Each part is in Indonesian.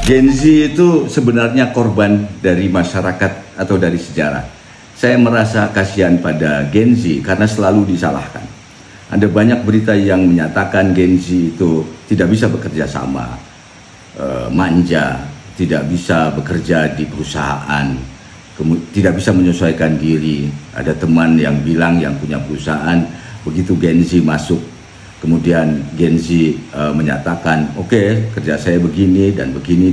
Gen Z itu sebenarnya korban dari masyarakat atau dari sejarah. Saya merasa kasihan pada Gen Z karena selalu disalahkan. Ada banyak berita yang menyatakan Gen Z itu tidak bisa bekerja sama, manja, tidak bisa bekerja di perusahaan, tidak bisa menyesuaikan diri. Ada teman yang bilang yang punya perusahaan, begitu Gen Z masuk, kemudian Gen Z menyatakan, oke, kerja saya begini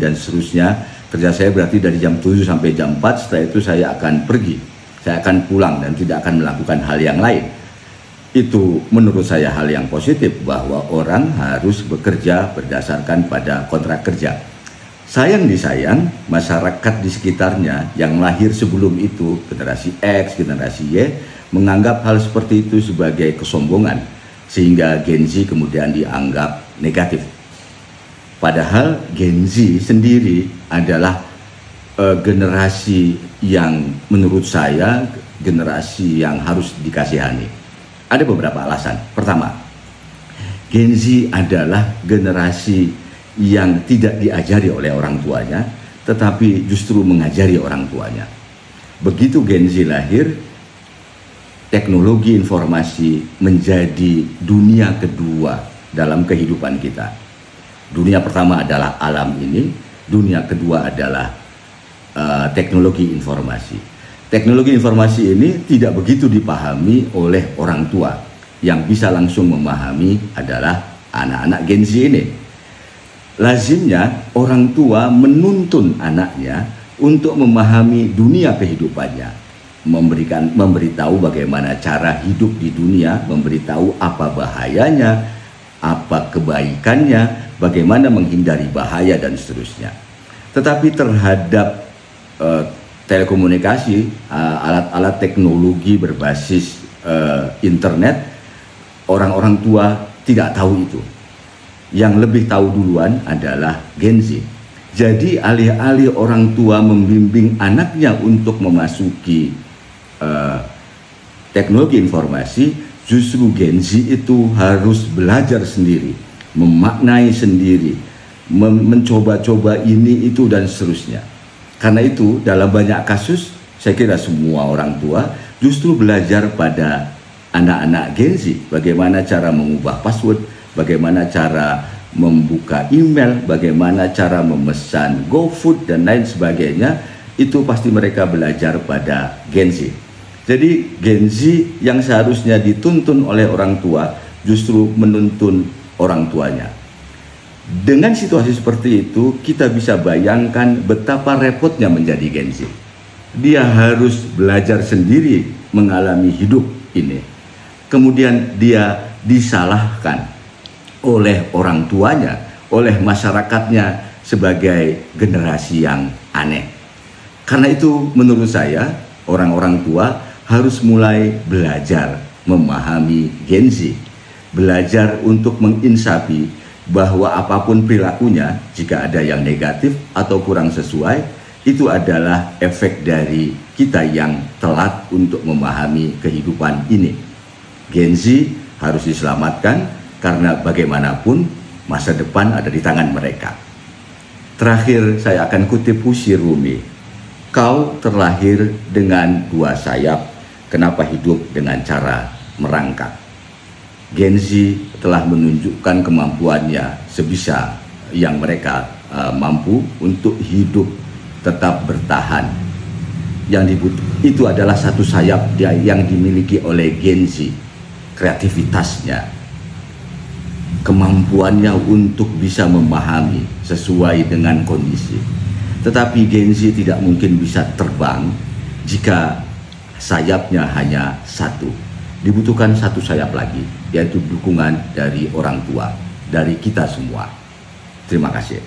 dan seterusnya. Kerja saya berarti dari jam 7 sampai jam 4, setelah itu saya akan pergi. Saya akan pulang dan tidak akan melakukan hal yang lain. Itu menurut saya hal yang positif, bahwa orang harus bekerja berdasarkan pada kontrak kerja. Sayang disayang, masyarakat di sekitarnya yang lahir sebelum itu, generasi X, generasi Y, menganggap hal seperti itu sebagai kesombongan, sehingga Gen Z kemudian dianggap negatif. Padahal Gen Z sendiri adalah generasi yang menurut saya generasi yang harus dikasihani. Ada beberapa alasan. Pertama, Gen Z adalah generasi yang tidak diajari oleh orang tuanya, tetapi justru mengajari orang tuanya. Begitu Gen Z lahir, teknologi informasi menjadi dunia kedua dalam kehidupan kita. Dunia pertama adalah alam ini, dunia kedua adalah teknologi informasi. Teknologi informasi ini tidak begitu dipahami oleh orang tua. Yang bisa langsung memahami adalah anak-anak Gen Z ini. Lazimnya orang tua menuntun anaknya untuk memahami dunia kehidupannya, memberitahu bagaimana cara hidup di dunia, memberitahu apa bahayanya, apa kebaikannya, bagaimana menghindari bahaya dan seterusnya. Tetapi terhadap telekomunikasi, alat-alat teknologi berbasis internet, orang-orang tua tidak tahu itu. Yang lebih tahu duluan adalah Gen Z. Jadi alih-alih orang tua membimbing anaknya untuk memasuki teknologi informasi, justru Gen Z itu harus belajar sendiri, memaknai sendiri, mencoba-coba ini, itu, dan seterusnya. Karena itu dalam banyak kasus saya kira semua orang tua justru belajar pada anak-anak Gen Z, bagaimana cara mengubah password, bagaimana cara membuka email, bagaimana cara memesan GoFood dan lain sebagainya. Itu pasti mereka belajar pada Gen Z. Jadi Gen Z yang seharusnya dituntun oleh orang tua justru menuntun orang tuanya. Dengan situasi seperti itu, kita bisa bayangkan betapa repotnya menjadi Gen Z. Dia harus belajar sendiri mengalami hidup ini. Kemudian dia disalahkan oleh orang tuanya, oleh masyarakatnya sebagai generasi yang aneh. Karena itu menurut saya, orang-orang tua harus mulai belajar memahami Gen Z. Belajar untuk menginsafi bahwa apapun perilakunya, jika ada yang negatif atau kurang sesuai, itu adalah efek dari kita yang telat untuk memahami kehidupan ini. Gen Z harus diselamatkan karena bagaimanapun masa depan ada di tangan mereka. Terakhir saya akan kutip puisi Rumi. Kau terlahir dengan dua sayap, kenapa hidup dengan cara merangkak? Gen Z telah menunjukkan kemampuannya sebisa yang mereka mampu untuk hidup tetap bertahan. Yang itu adalah satu sayap yang dimiliki oleh Gen Z, kreativitasnya, kemampuannya untuk bisa memahami sesuai dengan kondisi. Tetapi Gen Z tidak mungkin bisa terbang jika sayapnya hanya satu. Dibutuhkan satu sayap lagi, yaitu dukungan dari orang tua, dari kita semua. Terima kasih.